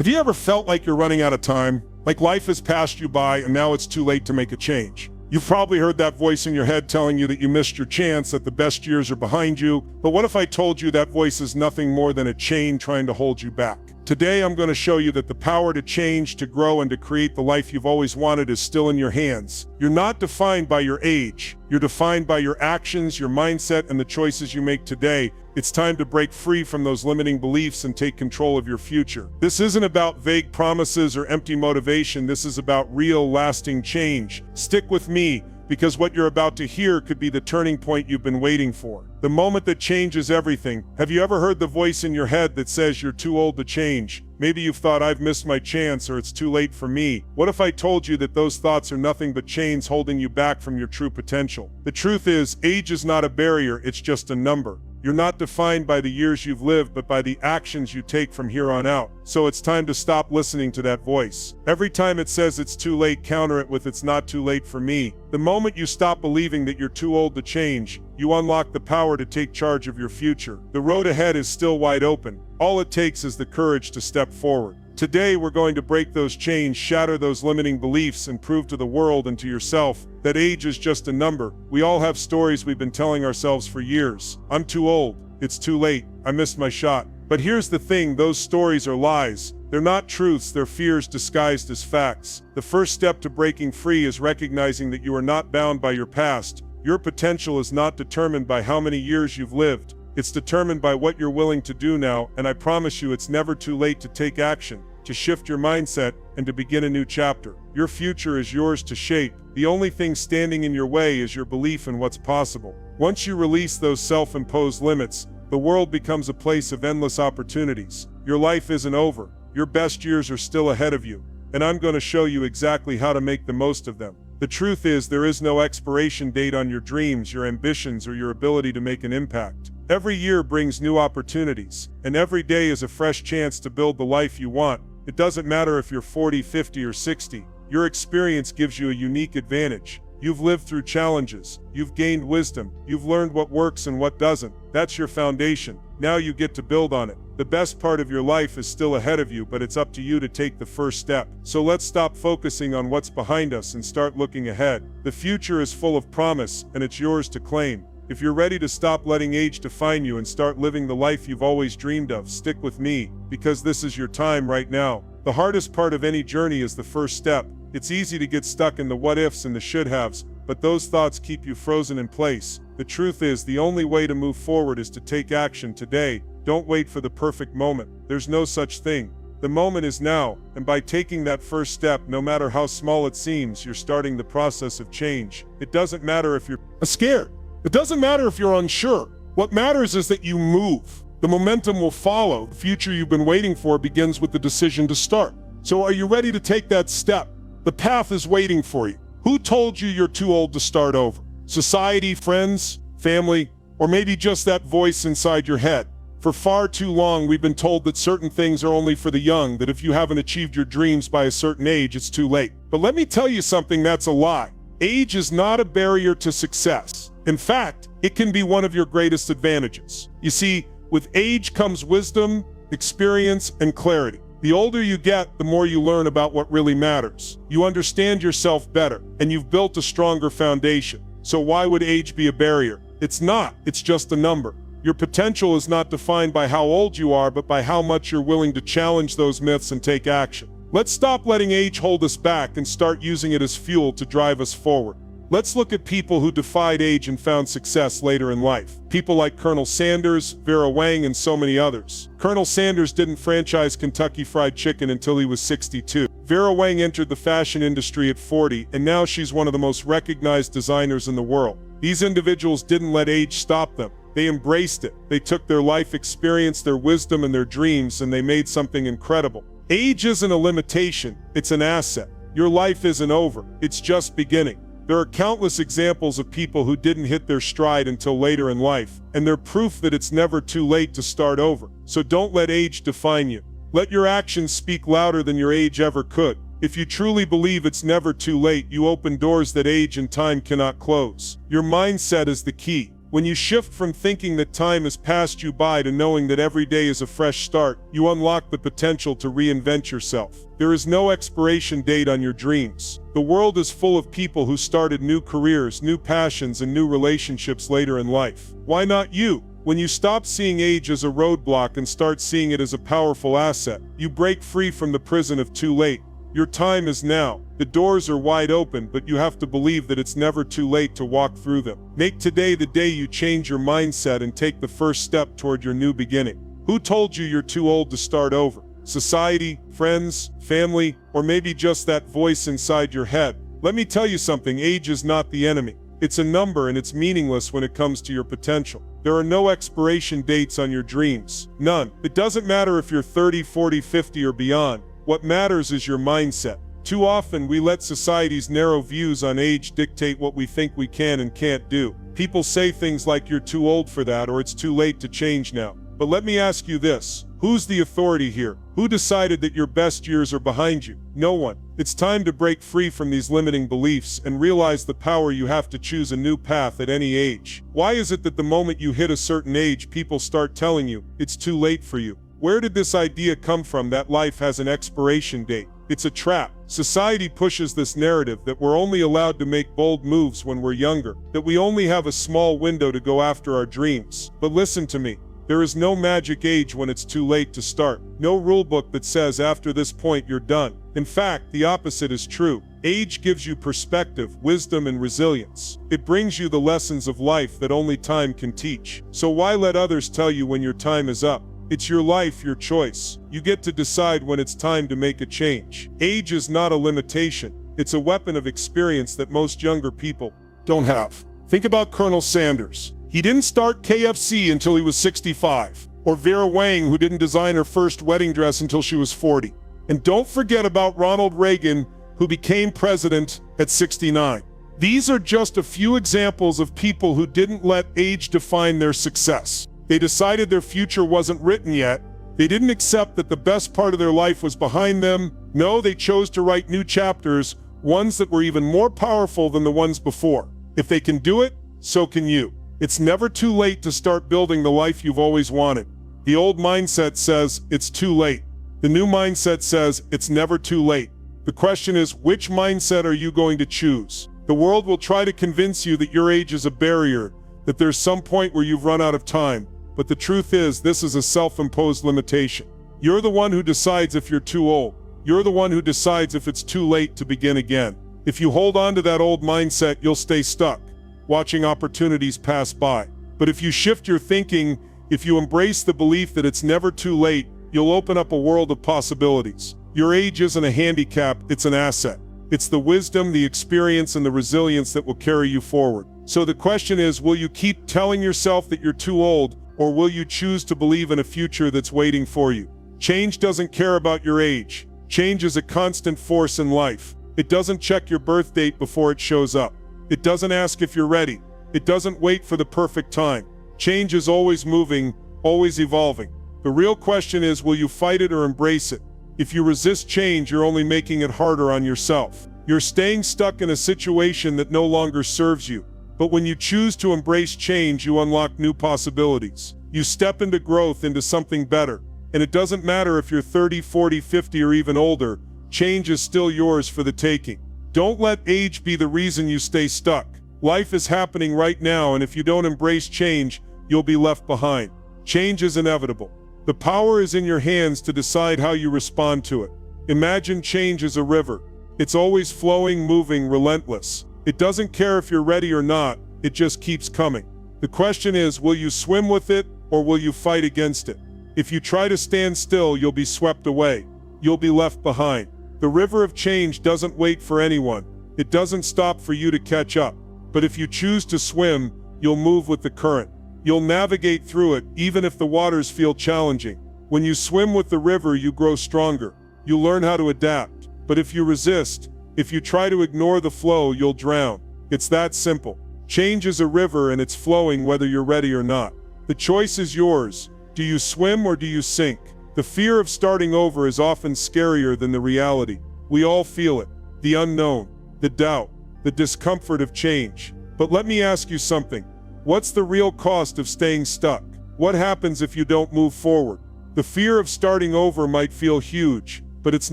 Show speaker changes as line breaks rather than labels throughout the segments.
Have you ever felt like you're running out of time? Like life has passed you by and now it's too late to make a change? You've probably heard that voice in your head telling you that you missed your chance, that the best years are behind you. But what if I told you that voice is nothing more than a chain trying to hold you back? Today, I'm going to show you that the power to change, to grow, and to create the life you've always wanted is still in your hands. You're not defined by your age. You're defined by your actions, your mindset, and the choices you make today. It's time to break free from those limiting beliefs and take control of your future. This isn't about vague promises or empty motivation. This is about real, lasting change. Stick with me, because what you're about to hear could be the turning point you've been waiting for. The moment that changes everything. Have you ever heard the voice in your head that says you're too old to change? Maybe you've thought, I've missed my chance, or it's too late for me. What if I told you that those thoughts are nothing but chains holding you back from your true potential? The truth is, age is not a barrier, it's just a number. You're not defined by the years you've lived, but by the actions you take from here on out. So it's time to stop listening to that voice. Every time it says it's too late, counter it with it's not too late for me. The moment you stop believing that you're too old to change, you unlock the power to take charge of your future. The road ahead is still wide open. All it takes is the courage to step forward. Today, we're going to break those chains, shatter those limiting beliefs, and prove to the world and to yourself that age is just a number. We all have stories we've been telling ourselves for years. I'm too old. It's too late. I missed my shot. But here's the thing, those stories are lies. They're not truths, they're fears disguised as facts. The first step to breaking free is recognizing that you are not bound by your past. Your potential is not determined by how many years you've lived. It's determined by what you're willing to do now, and I promise you it's never too late to take action, to shift your mindset, and to begin a new chapter. Your future is yours to shape. The only thing standing in your way is your belief in what's possible. Once you release those self-imposed limits, the world becomes a place of endless opportunities. Your life isn't over. Your best years are still ahead of you, and I'm going to show you exactly how to make the most of them. The truth is, there is no expiration date on your dreams, your ambitions, or your ability to make an impact. Every year brings new opportunities, and every day is a fresh chance to build the life you want. It doesn't matter if you're 40, 50, or 60. Your experience gives you a unique advantage. You've lived through challenges. You've gained wisdom. You've learned what works and what doesn't. That's your foundation. Now you get to build on it. The best part of your life is still ahead of you, but it's up to you to take the first step. So let's stop focusing on what's behind us and start looking ahead. The future is full of promise, and it's yours to claim. If you're ready to stop letting age define you and start living the life you've always dreamed of, stick with me, because this is your time right now. The hardest part of any journey is the first step. It's easy to get stuck in the what-ifs and the should-haves, but those thoughts keep you frozen in place. The truth is, the only way to move forward is to take action today. Don't wait for the perfect moment. There's no such thing. The moment is now, and by taking that first step, no matter how small it seems, you're starting the process of change. It doesn't matter if you're scared. It doesn't matter if you're unsure. What matters is that you move. The momentum will follow. The future you've been waiting for begins with the decision to start. So are you ready to take that step? The path is waiting for you. Who told you you're too old to start over? Society, friends, family, or maybe just that voice inside your head? For far too long, we've been told that certain things are only for the young, that if you haven't achieved your dreams by a certain age, it's too late. But let me tell you something, that's a lie. Age is not a barrier to success. In fact, it can be one of your greatest advantages. You see, with age comes wisdom, experience, and clarity. The older you get, the more you learn about what really matters. You understand yourself better, and you've built a stronger foundation. So why would age be a barrier? It's not, it's just a number. Your potential is not defined by how old you are, but by how much you're willing to challenge those myths and take action. Let's stop letting age hold us back and start using it as fuel to drive us forward. Let's look at people who defied age and found success later in life. People like Colonel Sanders, Vera Wang, and so many others. Colonel Sanders didn't franchise Kentucky Fried Chicken until he was 62. Vera Wang entered the fashion industry at 40, and now she's one of the most recognized designers in the world. These individuals didn't let age stop them. They embraced it. They took their life experience, their wisdom, and their dreams, and they made something incredible. Age isn't a limitation, it's an asset. Your life isn't over, it's just beginning. There are countless examples of people who didn't hit their stride until later in life, and they're proof that it's never too late to start over. So don't let age define you. Let your actions speak louder than your age ever could. If you truly believe it's never too late, you open doors that age and time cannot close. Your mindset is the key. When you shift from thinking that time has passed you by to knowing that every day is a fresh start, you unlock the potential to reinvent yourself. There is no expiration date on your dreams. The world is full of people who started new careers, new passions, and new relationships later in life. Why not you? When you stop seeing age as a roadblock and start seeing it as a powerful asset, you break free from the prison of too late. Your time is now. The doors are wide open, but you have to believe that it's never too late to walk through them. Make today the day you change your mindset and take the first step toward your new beginning. Who told you you're too old to start over? Society, friends, family, or maybe just that voice inside your head? Let me tell you something, age is not the enemy. It's a number and it's meaningless when it comes to your potential. There are no expiration dates on your dreams. None. It doesn't matter if you're 30, 40, 50, or beyond. What matters is your mindset. Too often we let society's narrow views on age dictate what we think we can and can't do. People say things like you're too old for that or it's too late to change now. But let me ask you this, who's the authority here? Who decided that your best years are behind you? No one. It's time to break free from these limiting beliefs and realize the power you have to choose a new path at any age. Why is it that the moment you hit a certain age, people start telling you it's too late for you? Where did this idea come from that life has an expiration date? It's a trap. Society pushes this narrative that we're only allowed to make bold moves when we're younger, that we only have a small window to go after our dreams. But listen to me. There is no magic age when it's too late to start. No rulebook that says after this point you're done. In fact, the opposite is true. Age gives you perspective, wisdom, and resilience. It brings you the lessons of life that only time can teach. So why let others tell you when your time is up? It's your life, your choice. You get to decide when it's time to make a change. Age is not a limitation. It's a weapon of experience that most younger people don't have. Think about Colonel Sanders. He didn't start KFC until he was 65. Or Vera Wang, who didn't design her first wedding dress until she was 40. And don't forget about Ronald Reagan, who became president at 69. These are just a few examples of people who didn't let age define their success. They decided their future wasn't written yet. They didn't accept that the best part of their life was behind them. No, they chose to write new chapters, ones that were even more powerful than the ones before. If they can do it, so can you. It's never too late to start building the life you've always wanted. The old mindset says it's too late. The new mindset says it's never too late. The question is, which mindset are you going to choose? The world will try to convince you that your age is a barrier, that there's some point where you've run out of time. But the truth is, this is a self-imposed limitation. You're the one who decides if you're too old. You're the one who decides if it's too late to begin again. If you hold on to that old mindset, you'll stay stuck, watching opportunities pass by. But if you shift your thinking, if you embrace the belief that it's never too late, you'll open up a world of possibilities. Your age isn't a handicap, it's an asset. It's the wisdom, the experience, and the resilience that will carry you forward. So the question is, will you keep telling yourself that you're too old, or will you choose to believe in a future that's waiting for you? Change doesn't care about your age. Change is a constant force in life. It doesn't check your birth date before it shows up. It doesn't ask if you're ready. It doesn't wait for the perfect time. Change is always moving, always evolving. The real question is, will you fight it or embrace it? If you resist change, you're only making it harder on yourself. You're staying stuck in a situation that no longer serves you. But when you choose to embrace change, you unlock new possibilities. You step into growth, into something better. And it doesn't matter if you're 30, 40, 50, or even older, change is still yours for the taking. Don't let age be the reason you stay stuck. Life is happening right now, and if you don't embrace change, you'll be left behind. Change is inevitable. The power is in your hands to decide how you respond to it. Imagine change as a river. It's always flowing, moving, relentless. It doesn't care if you're ready or not, it just keeps coming. The question is, will you swim with it, or will you fight against it? If you try to stand still, you'll be swept away. You'll be left behind. The river of change doesn't wait for anyone. It doesn't stop for you to catch up. But if you choose to swim, you'll move with the current. You'll navigate through it, even if the waters feel challenging. When you swim with the river, you grow stronger. You learn how to adapt. But if you resist, if you try to ignore the flow, you'll drown. It's that simple. Change is a river and it's flowing whether you're ready or not. The choice is yours. Do you swim or do you sink? The fear of starting over is often scarier than the reality. We all feel it. The unknown, the doubt, the discomfort of change. But let me ask you something. What's the real cost of staying stuck? What happens if you don't move forward? The fear of starting over might feel huge, but it's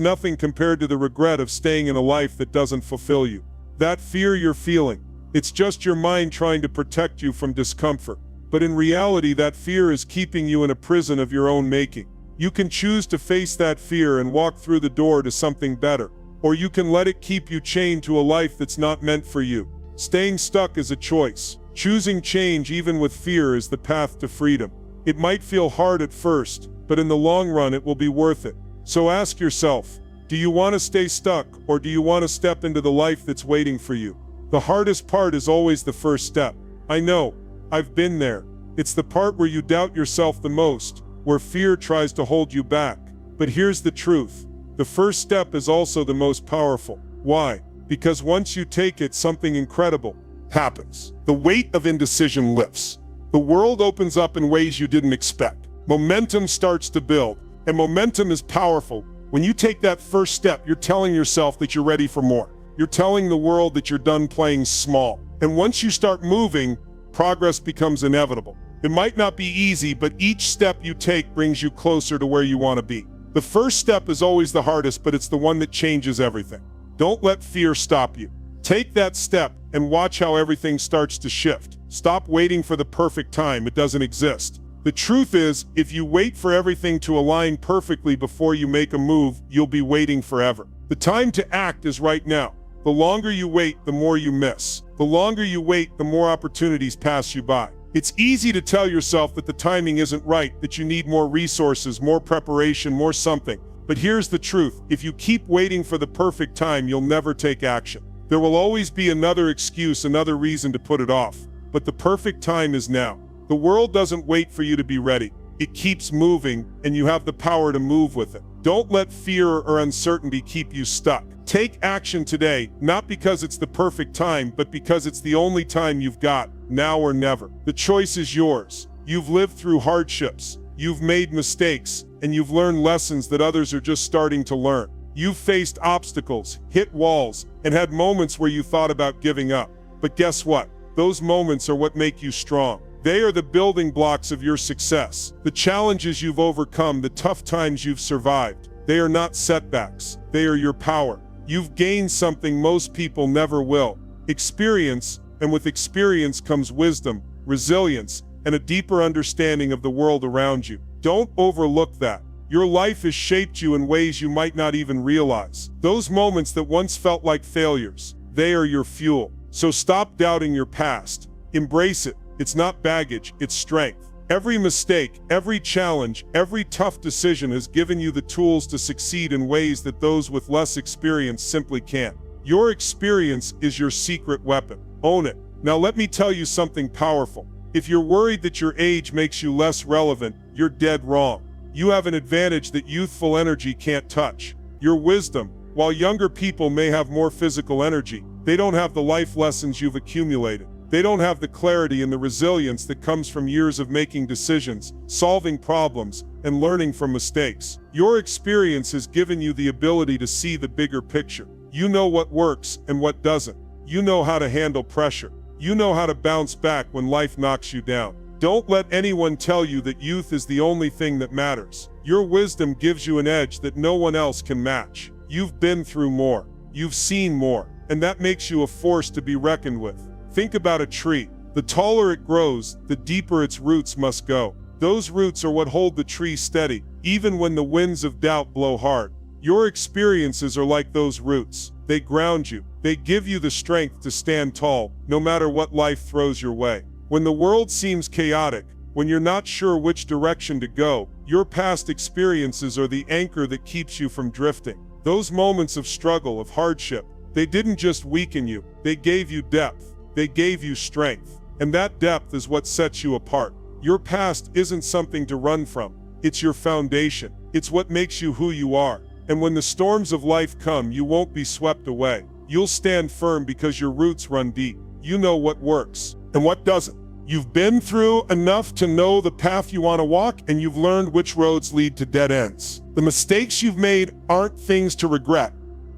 nothing compared to the regret of staying in a life that doesn't fulfill you. That fear you're feeling, it's just your mind trying to protect you from discomfort. But in reality, that fear is keeping you in a prison of your own making. You can choose to face that fear and walk through the door to something better, or you can let it keep you chained to a life that's not meant for you. Staying stuck is a choice. Choosing change, even with fear, is the path to freedom. It might feel hard at first, but in the long run it will be worth it. So ask yourself, do you want to stay stuck, or do you want to step into the life that's waiting for you? The hardest part is always the first step. I know, I've been there. It's the part where you doubt yourself the most, where fear tries to hold you back. But here's the truth. The first step is also the most powerful. Why? Because once you take it, something incredible happens. The weight of indecision lifts. The world opens up in ways you didn't expect. Momentum starts to build, and momentum is powerful. When you take that first step, you're telling yourself that you're ready for more. You're telling the world that you're done playing small. And once you start moving, progress becomes inevitable. It might not be easy, but each step you take brings you closer to where you want to be. The first step is always the hardest, but it's the one that changes everything. Don't let fear stop you. Take that step and watch how everything starts to shift. Stop waiting for the perfect time. It doesn't exist. The truth is, if you wait for everything to align perfectly before you make a move, you'll be waiting forever. The time to act is right now. The longer you wait, the more you miss. The longer you wait, the more opportunities pass you by. It's easy to tell yourself that the timing isn't right, that you need more resources, more preparation, more something. But here's the truth. If you keep waiting for the perfect time, you'll never take action. There will always be another excuse, another reason to put it off. But the perfect time is now. The world doesn't wait for you to be ready. It keeps moving, and you have the power to move with it. Don't let fear or uncertainty keep you stuck. Take action today, not because it's the perfect time, but because it's the only time you've got, now or never. The choice is yours. You've lived through hardships, you've made mistakes, and you've learned lessons that others are just starting to learn. You've faced obstacles, hit walls, and had moments where you thought about giving up. But guess what? Those moments are what make you strong. They are the building blocks of your success. The challenges you've overcome, the tough times you've survived, they are not setbacks. They are your power. You've gained something most people never will. Experience, and with experience comes wisdom, resilience, and a deeper understanding of the world around you. Don't overlook that. Your life has shaped you in ways you might not even realize. Those moments that once felt like failures, they are your fuel. So stop doubting your past. Embrace it. It's not baggage, it's strength. Every mistake, every challenge, every tough decision has given you the tools to succeed in ways that those with less experience simply can't. Your experience is your secret weapon. Own it. Now let me tell you something powerful. If you're worried that your age makes you less relevant, you're dead wrong. You have an advantage that youthful energy can't touch. Your wisdom. While younger people may have more physical energy, they don't have the life lessons you've accumulated. They don't have the clarity and the resilience that comes from years of making decisions, solving problems, and learning from mistakes. Your experience has given you the ability to see the bigger picture. You know what works and what doesn't. You know how to handle pressure. You know how to bounce back when life knocks you down. Don't let anyone tell you that youth is the only thing that matters. Your wisdom gives you an edge that no one else can match. You've been through more. You've seen more. And that makes you a force to be reckoned with. Think about a tree. The taller it grows, the deeper its roots must go. Those roots are what hold the tree steady, even when the winds of doubt blow hard. Your experiences are like those roots. They ground you. They give you the strength to stand tall, no matter what life throws your way. When the world seems chaotic, when you're not sure which direction to go, your past experiences are the anchor that keeps you from drifting. Those moments of struggle, of hardship, they didn't just weaken you, they gave you depth. They gave you strength, and that depth is what sets you apart. Your past isn't something to run from. It's your foundation. It's what makes you who you are. And when the storms of life come, you won't be swept away. You'll stand firm because your roots run deep. You know what works and what doesn't. You've been through enough to know the path you want to walk, and you've learned which roads lead to dead ends. The mistakes you've made aren't things to regret.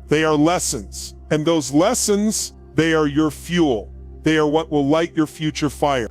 They are lessons. And those lessons, they are your fuel. They are what will light your future fire.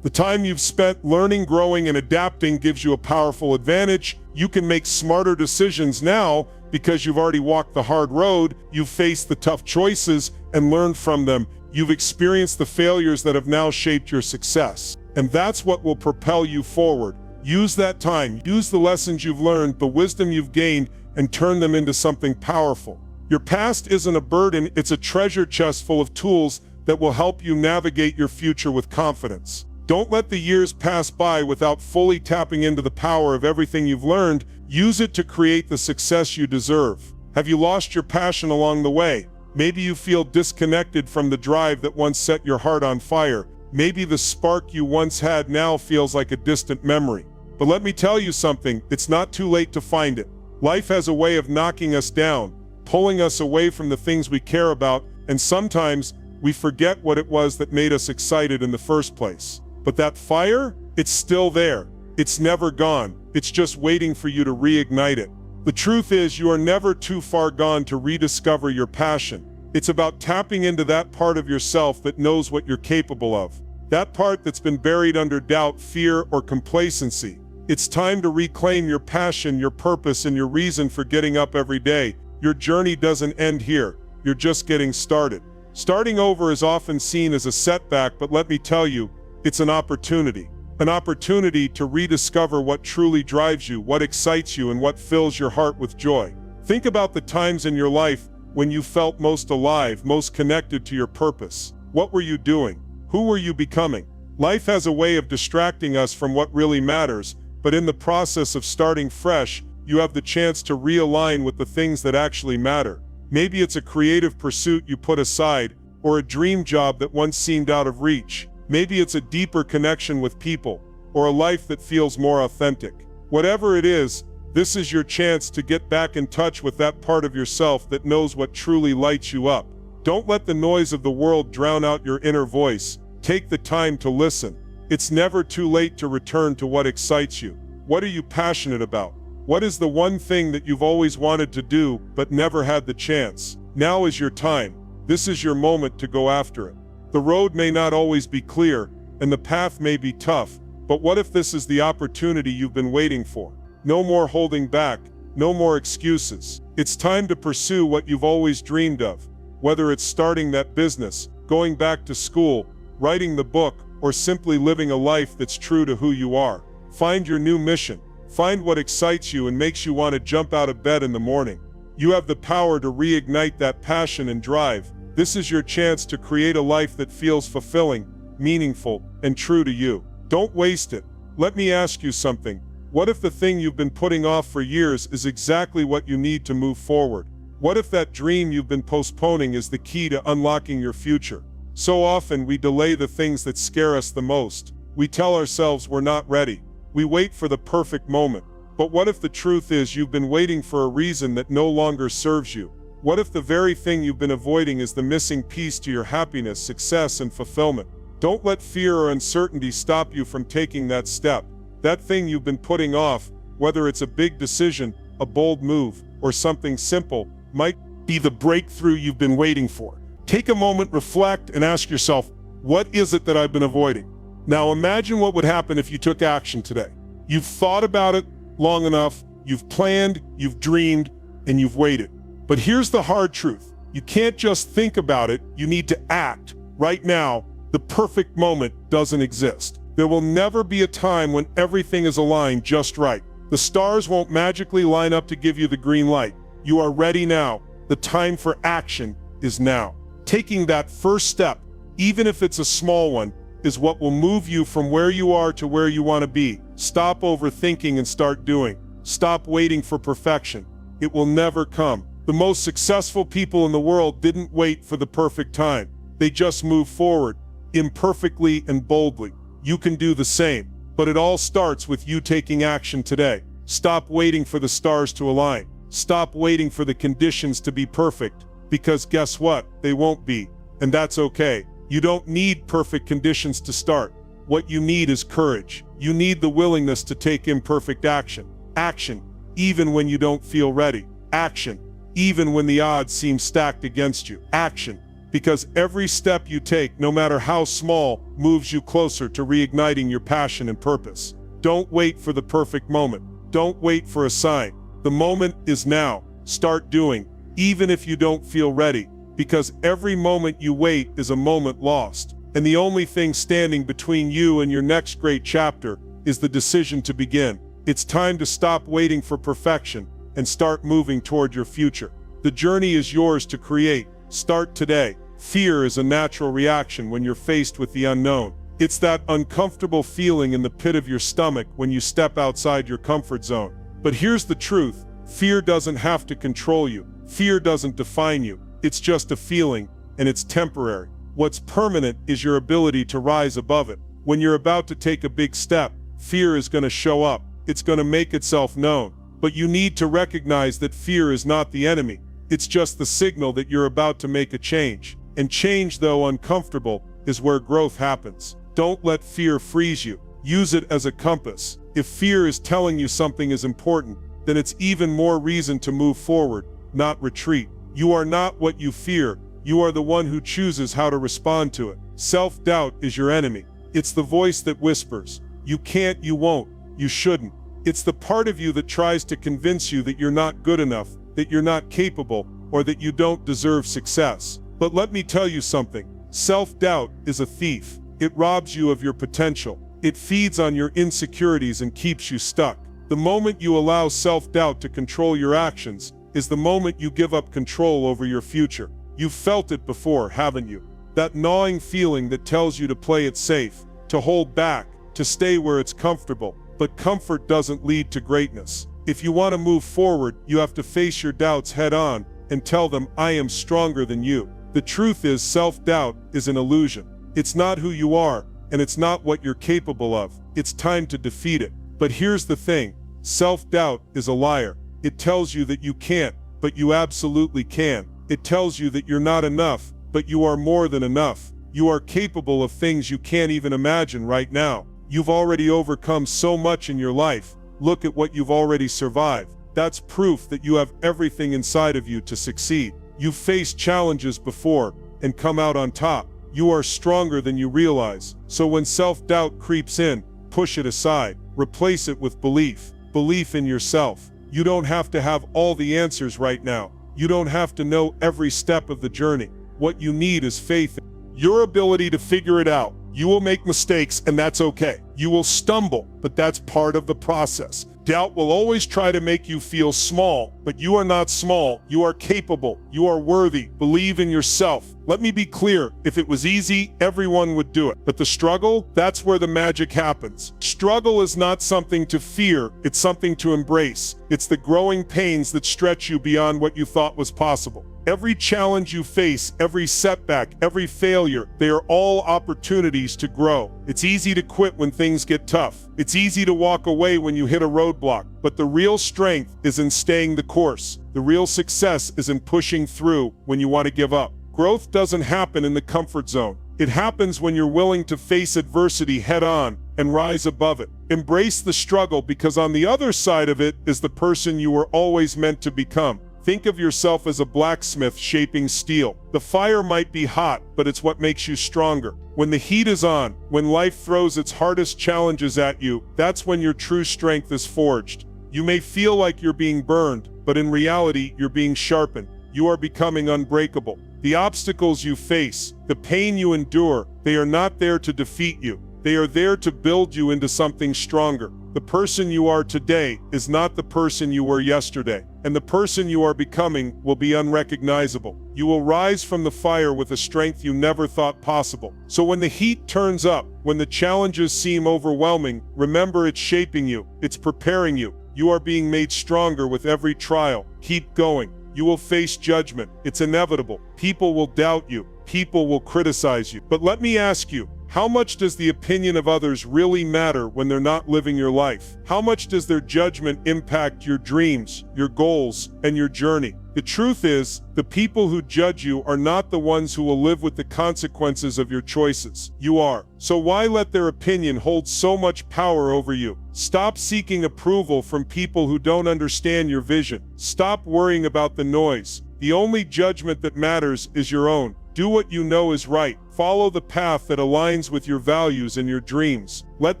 The time you've spent learning, growing, and adapting gives you a powerful advantage. You can make smarter decisions now because you've already walked the hard road, you've faced the tough choices and learned from them. You've experienced the failures that have now shaped your success. And that's what will propel you forward. Use that time, use the lessons you've learned, the wisdom you've gained, and turn them into something powerful. Your past isn't a burden, it's a treasure chest full of tools that will help you navigate your future with confidence. Don't let the years pass by without fully tapping into the power of everything you've learned. Use it to create the success you deserve. Have you lost your passion along the way? Maybe you feel disconnected from the drive that once set your heart on fire. Maybe the spark you once had now feels like a distant memory. But let me tell you something, it's not too late to find it. Life has a way of knocking us down, pulling us away from the things we care about, and sometimes we forget what it was that made us excited in the first place. But that fire, it's still there. It's never gone. It's just waiting for you to reignite it. The truth is, you are never too far gone to rediscover your passion. It's about tapping into that part of yourself that knows what you're capable of. That part that's been buried under doubt, fear, or complacency. It's time to reclaim your passion, your purpose, and your reason for getting up every day. Your journey doesn't end here. You're just getting started. Starting over is often seen as a setback, but let me tell you, it's an opportunity. An opportunity to rediscover what truly drives you, what excites you, and what fills your heart with joy. Think about the times in your life when you felt most alive, most connected to your purpose. What were you doing? Who were you becoming? Life has a way of distracting us from what really matters, but in the process of starting fresh, you have the chance to realign with the things that actually matter. Maybe it's a creative pursuit you put aside, or a dream job that once seemed out of reach. Maybe it's a deeper connection with people, or a life that feels more authentic. Whatever it is, this is your chance to get back in touch with that part of yourself that knows what truly lights you up. Don't let the noise of the world drown out your inner voice. Take the time to listen. It's never too late to return to what excites you. What are you passionate about? What is the one thing that you've always wanted to do but never had the chance? Now is your time. This is your moment to go after it. The road may not always be clear, and the path may be tough, but what if this is the opportunity you've been waiting for? No more holding back, no more excuses. It's time to pursue what you've always dreamed of. Whether it's starting that business, going back to school, writing the book, or simply living a life that's true to who you are. Find your new mission. Find what excites you and makes you want to jump out of bed in the morning. You have the power to reignite that passion and drive. This is your chance to create a life that feels fulfilling, meaningful, and true to you. Don't waste it. Let me ask you something. What if the thing you've been putting off for years is exactly what you need to move forward? What if that dream you've been postponing is the key to unlocking your future? So often we delay the things that scare us the most. We tell ourselves we're not ready. We wait for the perfect moment. But what if the truth is you've been waiting for a reason that no longer serves you? What if the very thing you've been avoiding is the missing piece to your happiness, success, and fulfillment? Don't let fear or uncertainty stop you from taking that step. That thing you've been putting off, whether it's a big decision, a bold move, or something simple, might be the breakthrough you've been waiting for. Take a moment, reflect, and ask yourself, what is it that I've been avoiding? Now imagine what would happen if you took action today. You've thought about it long enough, you've planned, you've dreamed, and you've waited. But here's the hard truth. You can't just think about it, you need to act. Right now, the perfect moment doesn't exist. There will never be a time when everything is aligned just right. The stars won't magically line up to give you the green light. You are ready now. The time for action is now. Taking that first step, even if it's a small one, is what will move you from where you are to where you want to be. Stop overthinking and start doing. Stop waiting for perfection. It will never come. The most successful people in the world didn't wait for the perfect time. They just moved forward, imperfectly and boldly. You can do the same, but it all starts with you taking action today. Stop waiting for the stars to align. Stop waiting for the conditions to be perfect, because guess what? They won't be, and that's okay. You don't need perfect conditions to start. What you need is courage. You need the willingness to take imperfect action. Action, even when you don't feel ready. Action, even when the odds seem stacked against you. Action, because every step you take, no matter how small, moves you closer to reigniting your passion and purpose. Don't wait for the perfect moment. Don't wait for a sign. The moment is now. Start doing, even if you don't feel ready, because every moment you wait is a moment lost. And the only thing standing between you and your next great chapter is the decision to begin. It's time to stop waiting for perfection and start moving toward your future. The journey is yours to create. Start today. Fear is a natural reaction when you're faced with the unknown. It's that uncomfortable feeling in the pit of your stomach when you step outside your comfort zone. But here's the truth. Fear doesn't have to control you. Fear doesn't define you. It's just a feeling, and it's temporary. What's permanent is your ability to rise above it. When you're about to take a big step, fear is going to show up. It's going to make itself known. But you need to recognize that fear is not the enemy. It's just the signal that you're about to make a change. And change, though uncomfortable, is where growth happens. Don't let fear freeze you. Use it as a compass. If fear is telling you something is important, then it's even more reason to move forward, not retreat. You are not what you fear. You are the one who chooses how to respond to it. Self-doubt is your enemy. It's the voice that whispers, "You can't, you won't, you shouldn't." It's the part of you that tries to convince you that you're not good enough, that you're not capable, or that you don't deserve success. But let me tell you something. Self-doubt is a thief. It robs you of your potential. It feeds on your insecurities and keeps you stuck. The moment you allow self-doubt to control your actions is the moment you give up control over your future. You've felt it before, haven't you? That gnawing feeling that tells you to play it safe, to hold back, to stay where it's comfortable. But comfort doesn't lead to greatness. If you want to move forward, you have to face your doubts head on and tell them, "I am stronger than you." The truth is, self-doubt is an illusion. It's not who you are, and it's not what you're capable of. It's time to defeat it. But here's the thing. Self-doubt is a liar. It tells you that you can't, but you absolutely can. It tells you that you're not enough, but you are more than enough. You are capable of things you can't even imagine right now. You've already overcome so much in your life. Look at what you've already survived. That's proof that you have everything inside of you to succeed. You've faced challenges before and come out on top. You are stronger than you realize. So when self-doubt creeps in, push it aside. Replace it with belief. Belief in yourself. You don't have to have all the answers right now. You don't have to know every step of the journey. What you need is faith. Your ability to figure it out. You will make mistakes, and that's okay. You will stumble, but that's part of the process. Doubt will always try to make you feel small, but you are not small. You are capable. You are worthy. Believe in yourself. Let me be clear. If it was easy, everyone would do it. But the struggle, that's where the magic happens. Struggle is not something to fear. It's something to embrace. It's the growing pains that stretch you beyond what you thought was possible. Every challenge you face, every setback, every failure, they are all opportunities to grow. It's easy to quit when things get tough. It's easy to walk away when you hit a roadblock. But the real strength is in staying the course. The real success is in pushing through when you want to give up. Growth doesn't happen in the comfort zone. It happens when you're willing to face adversity head on and rise above it. Embrace the struggle, because on the other side of it is the person you were always meant to become. Think of yourself as a blacksmith shaping steel. The fire might be hot, but it's what makes you stronger. When the heat is on, when life throws its hardest challenges at you, that's when your true strength is forged. You may feel like you're being burned, but in reality, you're being sharpened. You are becoming unbreakable. The obstacles you face, the pain you endure, they are not there to defeat you. They are there to build you into something stronger. The person you are today is not the person you were yesterday, and the person you are becoming will be unrecognizable. You will rise from the fire with a strength you never thought possible. So when the heat turns up, when the challenges seem overwhelming, remember it's shaping you, it's preparing you. You are being made stronger with every trial. Keep going. You will face judgment. It's inevitable. People will doubt you. People will criticize you. But let me ask you, how much does the opinion of others really matter when they're not living your life? How much does their judgment impact your dreams, your goals, and your journey? The truth is, the people who judge you are not the ones who will live with the consequences of your choices. You are. So why let their opinion hold so much power over you? Stop seeking approval from people who don't understand your vision. Stop worrying about the noise. The only judgment that matters is your own. Do what you know is right. Follow the path that aligns with your values and your dreams. Let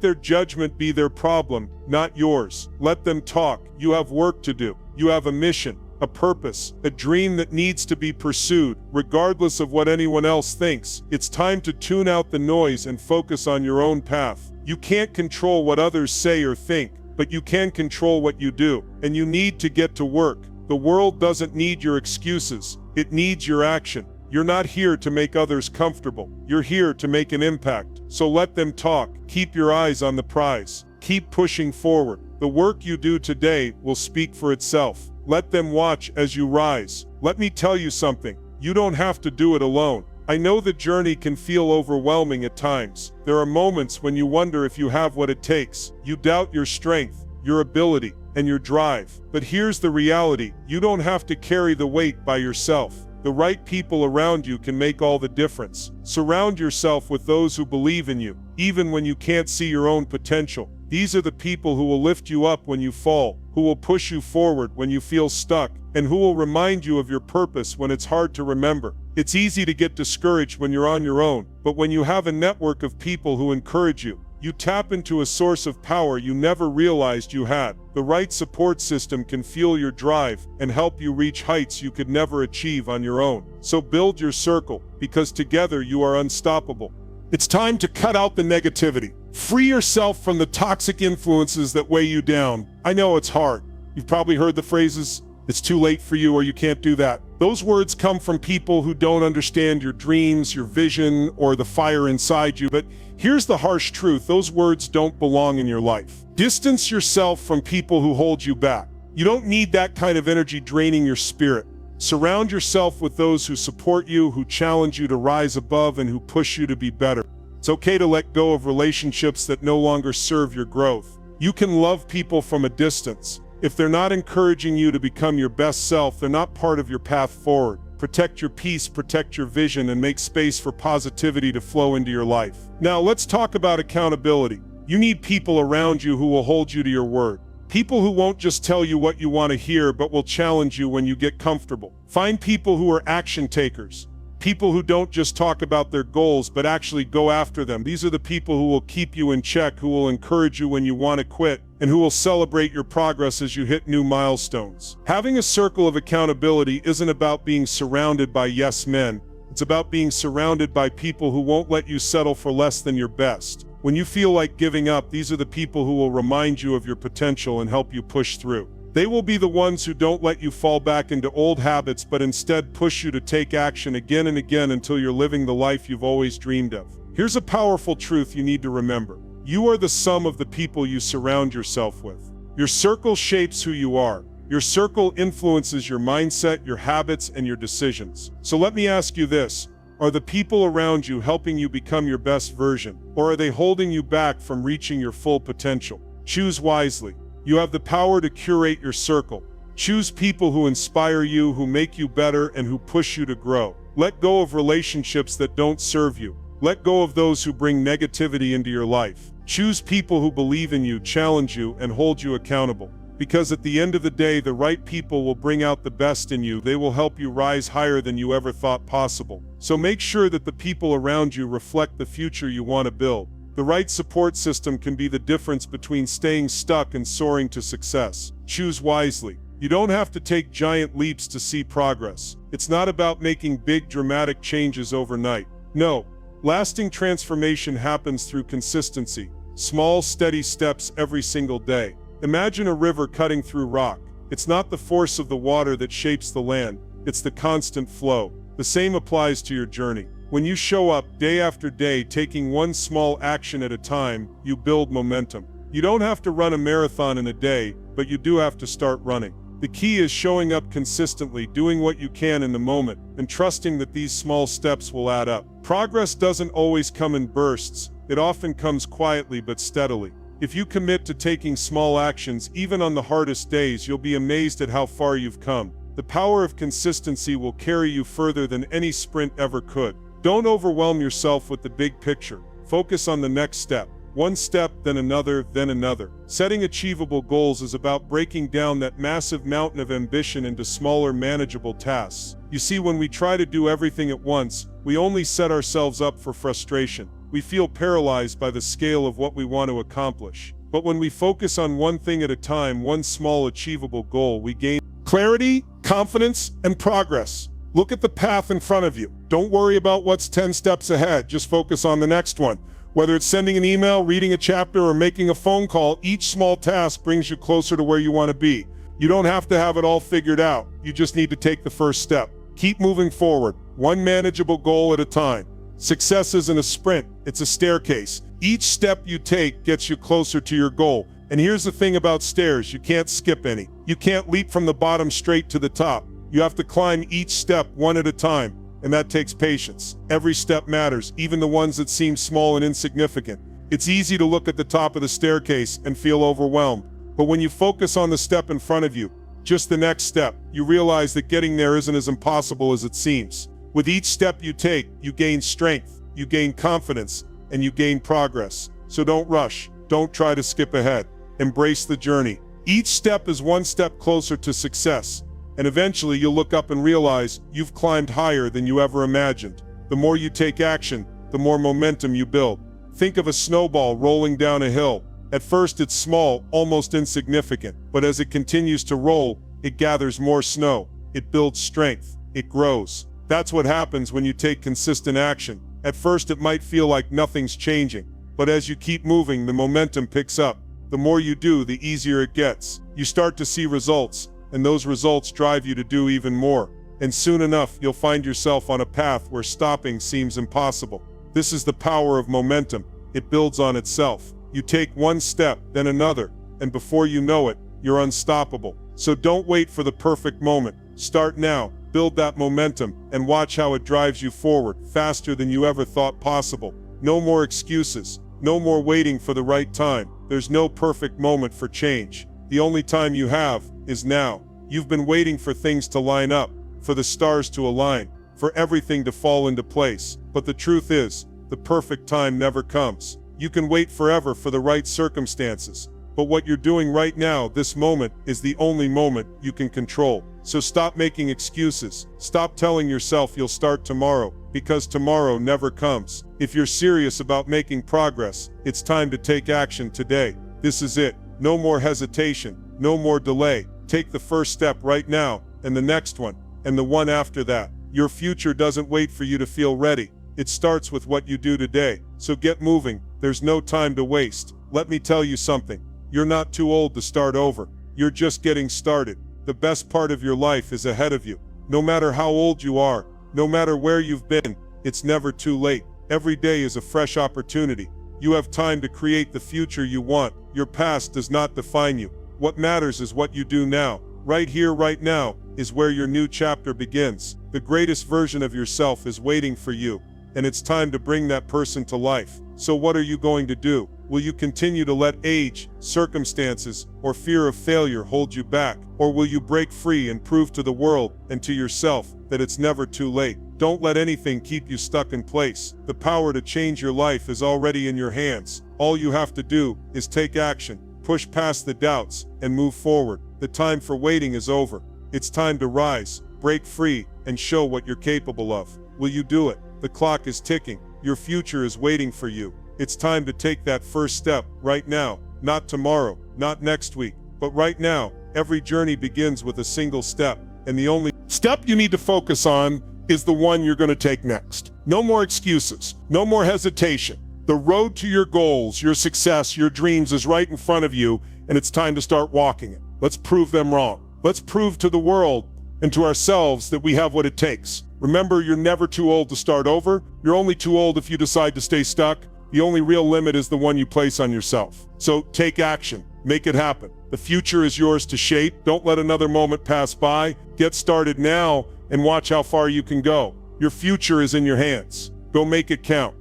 their judgment be their problem, not yours. Let them talk. You have work to do. You have a mission, a purpose, a dream that needs to be pursued, regardless of what anyone else thinks. It's time to tune out the noise and focus on your own path. You can't control what others say or think, but you can control what you do. And you need to get to work. The world doesn't need your excuses. It needs your action. You're not here to make others comfortable. You're here to make an impact. So let them talk. Keep your eyes on the prize. Keep pushing forward. The work you do today will speak for itself. Let them watch as you rise. Let me tell you something. You don't have to do it alone. I know the journey can feel overwhelming at times. There are moments when you wonder if you have what it takes. You doubt your strength, your ability, and your drive. But here's the reality. You don't have to carry the weight by yourself. The right people around you can make all the difference. Surround yourself with those who believe in you, even when you can't see your own potential. These are the people who will lift you up when you fall, who will push you forward when you feel stuck, and who will remind you of your purpose when it's hard to remember. It's easy to get discouraged when you're on your own, but when you have a network of people who encourage you, you tap into a source of power you never realized you had. The right support system can fuel your drive and help you reach heights you could never achieve on your own. So build your circle, because together you are unstoppable. It's time to cut out the negativity. Free yourself from the toxic influences that weigh you down. I know it's hard. You've probably heard the phrases, "It's too late for you," or "You can't do that." Those words come from people who don't understand your dreams, your vision, or the fire inside you. But here's the harsh truth. Those words don't belong in your life. Distance yourself from people who hold you back. You don't need that kind of energy draining your spirit. Surround yourself with those who support you, who challenge you to rise above, and who push you to be better. It's okay to let go of relationships that no longer serve your growth. You can love people from a distance. If they're not encouraging you to become your best self, they're not part of your path forward. Protect your peace, protect your vision, and make space for positivity to flow into your life. Now, let's talk about accountability. You need people around you who will hold you to your word. People who won't just tell you what you want to hear, but will challenge you when you get comfortable. Find people who are action takers. People who don't just talk about their goals, but actually go after them. These are the people who will keep you in check, who will encourage you when you want to quit, and who will celebrate your progress as you hit new milestones. Having a circle of accountability isn't about being surrounded by yes men. It's about being surrounded by people who won't let you settle for less than your best. When you feel like giving up, these are the people who will remind you of your potential and help you push through. They will be the ones who don't let you fall back into old habits, but instead push you to take action again and again until you're living the life you've always dreamed of. Here's a powerful truth you need to remember. You are the sum of the people you surround yourself with. Your circle shapes who you are. Your circle influences your mindset, your habits, and your decisions. So let me ask you this. Are the people around you helping you become your best version, or are they holding you back from reaching your full potential? Choose wisely. You have the power to curate your circle. Choose people who inspire you, who make you better, and who push you to grow. Let go of relationships that don't serve you. Let go of those who bring negativity into your life. Choose people who believe in you, challenge you, and hold you accountable. Because at the end of the day, the right people will bring out the best in you. They will help you rise higher than you ever thought possible. So make sure that the people around you reflect the future you want to build. The right support system can be the difference between staying stuck and soaring to success. Choose wisely. You don't have to take giant leaps to see progress. It's not about making big, dramatic changes overnight. No, lasting transformation happens through consistency. Small, steady steps every single day. Imagine a river cutting through rock. It's not the force of the water that shapes the land. It's the constant flow. The same applies to your journey. When you show up day after day, taking one small action at a time, you build momentum. You don't have to run a marathon in a day, but you do have to start running. The key is showing up consistently, doing what you can in the moment, and trusting that these small steps will add up. Progress doesn't always come in bursts. It often comes quietly but steadily. If you commit to taking small actions, even on the hardest days, you'll be amazed at how far you've come. The power of consistency will carry you further than any sprint ever could. Don't overwhelm yourself with the big picture. Focus on the next step. One step, then another, then another. Setting achievable goals is about breaking down that massive mountain of ambition into smaller, manageable tasks. You see, when we try to do everything at once, we only set ourselves up for frustration. We feel paralyzed by the scale of what we want to accomplish. But when we focus on one thing at a time, one small achievable goal, we gain clarity, confidence, and progress. Look at the path in front of you. Don't worry about what's 10 steps ahead. Just focus on the next one. Whether it's sending an email, reading a chapter, or making a phone call, each small task brings you closer to where you want to be. You don't have to have it all figured out. You just need to take the first step. Keep moving forward, one manageable goal at a time. Success isn't a sprint, it's a staircase. Each step you take gets you closer to your goal. And here's the thing about stairs, you can't skip any. You can't leap from the bottom straight to the top. You have to climb each step one at a time, and that takes patience. Every step matters, even the ones that seem small and insignificant. It's easy to look at the top of the staircase and feel overwhelmed, but when you focus on the step in front of you, just the next step, you realize that getting there isn't as impossible as it seems. With each step you take, you gain strength, you gain confidence, and you gain progress. So don't rush, don't try to skip ahead. Embrace the journey. Each step is one step closer to success, and eventually you'll look up and realize you've climbed higher than you ever imagined. The more you take action, the more momentum you build. Think of a snowball rolling down a hill. At first it's small, almost insignificant, but as it continues to roll, it gathers more snow. It builds strength. It grows. That's what happens when you take consistent action. At first it might feel like nothing's changing, but as you keep moving, the momentum picks up. The more you do, the easier it gets. You start to see results, and those results drive you to do even more. And soon enough, you'll find yourself on a path where stopping seems impossible. This is the power of momentum. It builds on itself. You take one step, then another, and before you know it, you're unstoppable. So don't wait for the perfect moment. Start now, build that momentum, and watch how it drives you forward, faster than you ever thought possible. No more excuses. No more waiting for the right time. There's no perfect moment for change. The only time you have is now. You've been waiting for things to line up, for the stars to align, for everything to fall into place. But the truth is, the perfect time never comes. You can wait forever for the right circumstances, but what you're doing right now, this moment, is the only moment you can control. So stop making excuses. Stop telling yourself you'll start tomorrow, because tomorrow never comes. If you're serious about making progress, it's time to take action today. This is it. No more hesitation, no more delay. Take the first step right now, and the next one, and the one after that. Your future doesn't wait for you to feel ready. It starts with what you do today. So get moving. There's no time to waste. Let me tell you something. You're not too old to start over. You're just getting started. The best part of your life is ahead of you. No matter how old you are, no matter where you've been, it's never too late. Every day is a fresh opportunity. You have time to create the future you want. Your past does not define you. What matters is what you do now. Right here, right now, is where your new chapter begins. The greatest version of yourself is waiting for you, and it's time to bring that person to life. So what are you going to do? Will you continue to let age, circumstances, or fear of failure hold you back? Or will you break free and prove to the world and to yourself that it's never too late? Don't let anything keep you stuck in place. The power to change your life is already in your hands. All you have to do is take action, push past the doubts, and move forward. The time for waiting is over. It's time to rise, break free, and show what you're capable of. Will you do it? The clock is ticking. Your future is waiting for you. It's time to take that first step right now, not tomorrow, not next week, but right now. Every journey begins with a single step, and the only step you need to focus on is the one you're going to take next. No more excuses, no more hesitation. The road to your goals, your success, your dreams is right in front of you, and it's time to start walking it. Let's prove them wrong. Let's prove to the world and to ourselves that we have what it takes. Remember, you're never too old to start over. You're only too old if you decide to stay stuck. The only real limit is the one you place on yourself. So take action. Make it happen. The future is yours to shape. Don't let another moment pass by. Get started now and watch how far you can go. Your future is in your hands. Go make it count.